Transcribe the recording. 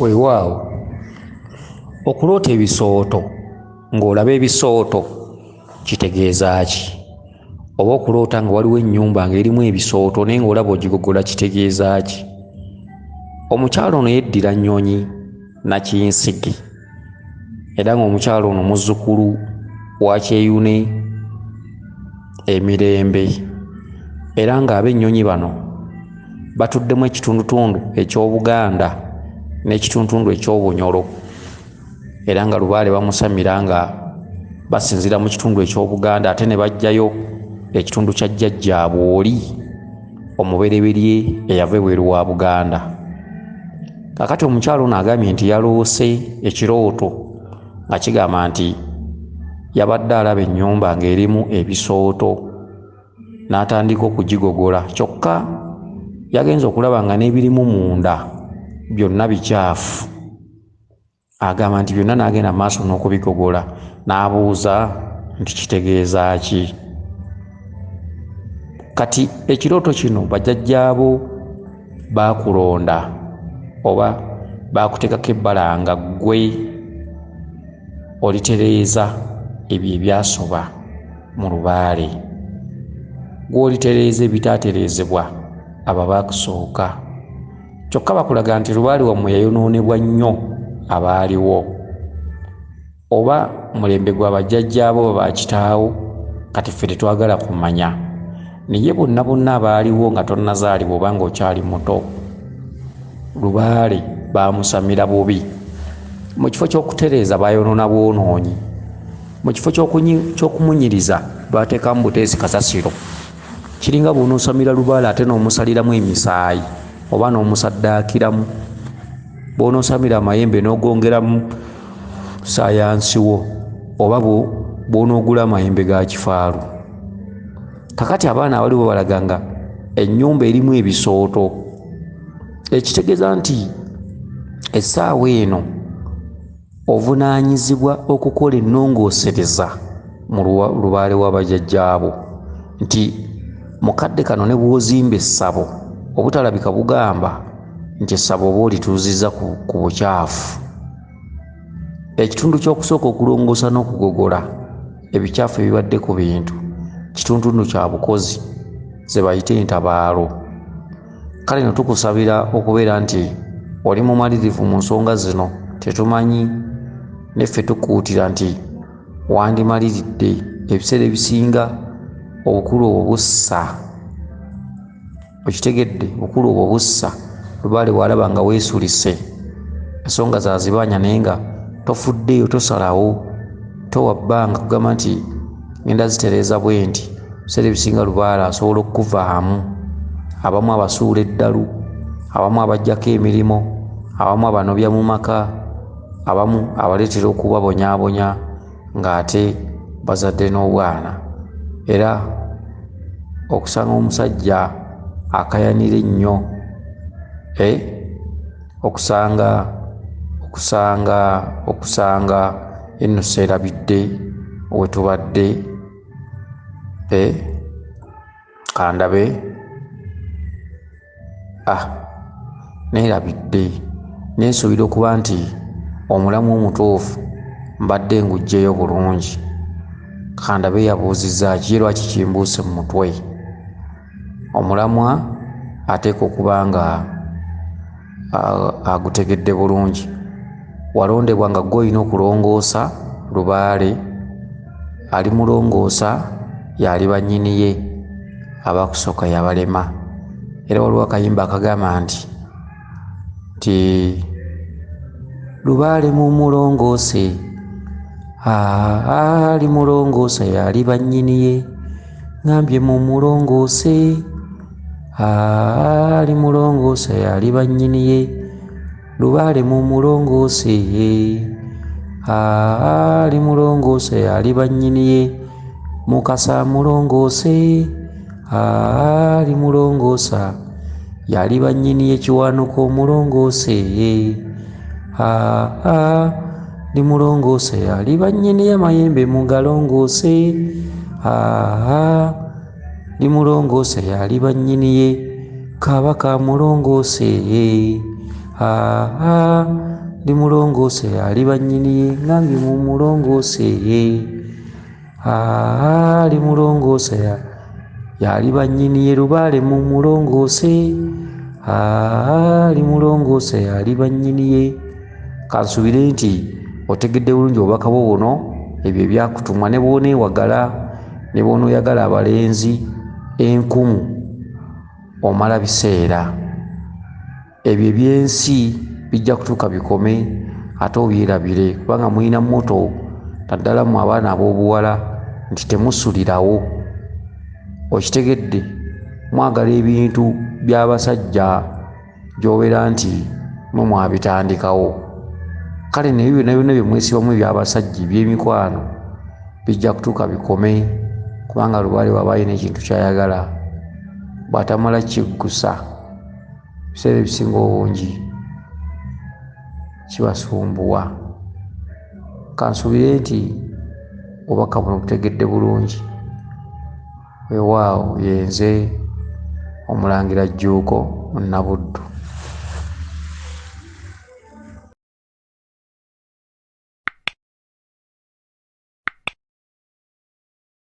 Weewaawo okuloota ebisooto ng'olaba ebisooto kitegeeza ki? Oba okuloota nga waliwo ennyumba ng'erimu ebisooto naye ng'olaba ogigogola kitegeeza ki? Omukyala ono yeddira Nnyonyi Nakinsigi era ng'omukyala ono muzzukulu wa Kyeyune Emirembe era ng'ab'Ennyonyi bano batuddemu ekitundutundu eky'Obuganda n'ekitundutundu eky'Obunyoro era nga Lubaale bamusamira nga basinziira mu kitundu eky'Obuganda ate ne bajjayo ekitundu kya jjajjaabwe oli omubereberye eyava ebweru wa Buganda. Kaakati omukyalo ono agambye nti yaloose ekirooto nga kigamba nti yabadde alaba ennyumba ng'erimu ebisooto n'atandika okugigogola kyokka yagenze okulaba nga n'ebirimu munda byonna bikyafu. Agamba nti byonna n'agenda maaso n'okubigogola n'abuuza nti kitegeeza ki? Kati ekirooto kino bajjajjaabo baakulonda oba baakuteekako ebbala nga ggwe olitereeza ebyo ebyasoba mu Lubaale, gwe olitereeza ebitaatereezebwa abo baakusooka. Kyokka bakulaga nti Lubaale wammwe yayonoonebwa nnyo abaaliwo, oba mulembe gwa bajjajjaabo oba bakitaawo, kati ffe tetwagala kumanya. Naye bonna bonna abaaliwo nga tonnazaalibwa oba ng'okyali muto, Lubaale baamusamira bubi. Mu kifo ky'okutereeza baayonoona bwonoonyi, mu kifo ky'okumunyiriza baateekamu Buteesi Kasasiro. Kiringa bw'onoosamira Lubaale ate n'omusaliramu emisaayi oba n'omusaddaakiramu, bw'onoosamira amayembe n'ogongeramu saayansiwo oba bw'onoogula amayembe ga kifaalu. Kakati abaana abaliwo balaga nga ennyumba erimu ebisooto, ekitegeeza nti essaawa eno ovunaanyizibwa okukola ennongoosereza mu Lubaale w'abajjajjaabo, nti mukadde kano ne bw'ozimba essabo obutalabika bugamba nti essabo oba olituuzizza ku bukyafu. Ekitundu ky'okusooka okulongoosa n'okugogola ebikyafu ebibadde ku bintu, kitundu kya bukozi ze bayite entabaalo. Kale no tukusabira okubeera nti oli mumalirivu mu nsonga zino, tetumanyi neffe tukuutira nti wandimaliridde. Ebiseera ebisinga obukulu obwo bussa, okitegedde, obukulu obwo bussa. Lubaale bw'alaba nga weesulise ensonga zazibanya naye nga tofuddeyo, tosalawo, towa bbanga kugamba nti ngenda zitereeza bwe nti, ebiseera ebisinga Lubaale asobola okuvaamu. Abamu abasuula eddalu, abamu abajjako emirimu, abamu abanobya mu maka, abamu abaleetera okubabonyaabonya ng'ate bazadde n'obwana. Era okusanga omusajja akayanira ennyo, okusanga enno seerabidde we tubadde, kandabe neerabidde, neesuubira okuba nti omulamu omutuufu mbadde nguggyeyo bulungi. Kandabe yabuuzizza ki, ye lwaki kimbuuse mu mutwe? Omulamwa ateeka okuba nga agutegedde bulungi. Walondebwa nga ggwe olina okulongoosa Lubaale, alimulongoosa yaliba nnyini ye, abaakusooka yabalema. Era waliwo akayimba akagamba nti Lubaale mumulongoose, alimulongoosa yaliba nnyini ye, ngambye mumulongoose, alimulongoosa yaliba nnyini ye, Lubaale mumulongoose, alimulongoosa yaliba nnyini ye, Mukasa mulongoose, alimulongoosa yaliba nnyini ye, Kiwanuka omulongoose, limulongoose yaliba nnyini ye, Mayembe mugalongoose, limulongoose yaliba nnyini ye, Kabaka mulongoose, limulongoose ali bannyiniye ngambye mumulongoose limulongoose yali bannyiniye lubaale mumulongoose limulongoose yali bannyiniye. Kansubire nti otegedde bulungi obubaka bwo buno ebyo ebyakutumwa ne bwoneewagala ne bwonooyagala abalenzi 1000 omala biseera ebyo ebyensi bijja kutuuka bikome ate obyerabire kubanga mulina moto naddala mu abaana ab'obuwala nti temusulirawo. Okitegedde mwagala ebintu by'abasajja gy'obeera nti mwe mwabitandikawo. Kale nebyo byonna byonna bye mwesibamu eby'abasajja eby'emikwano bijja kutuuka bikome kubanga lubaale waba alina ekintu ky'ayagala bw'atamala kiggusa ebiseera ebisinga obungi kibasumbuwa. Kansubire nti obubaka buno butegedde bulungi. Weewaawo yenze Omulangira Jjuuko Nabuddu.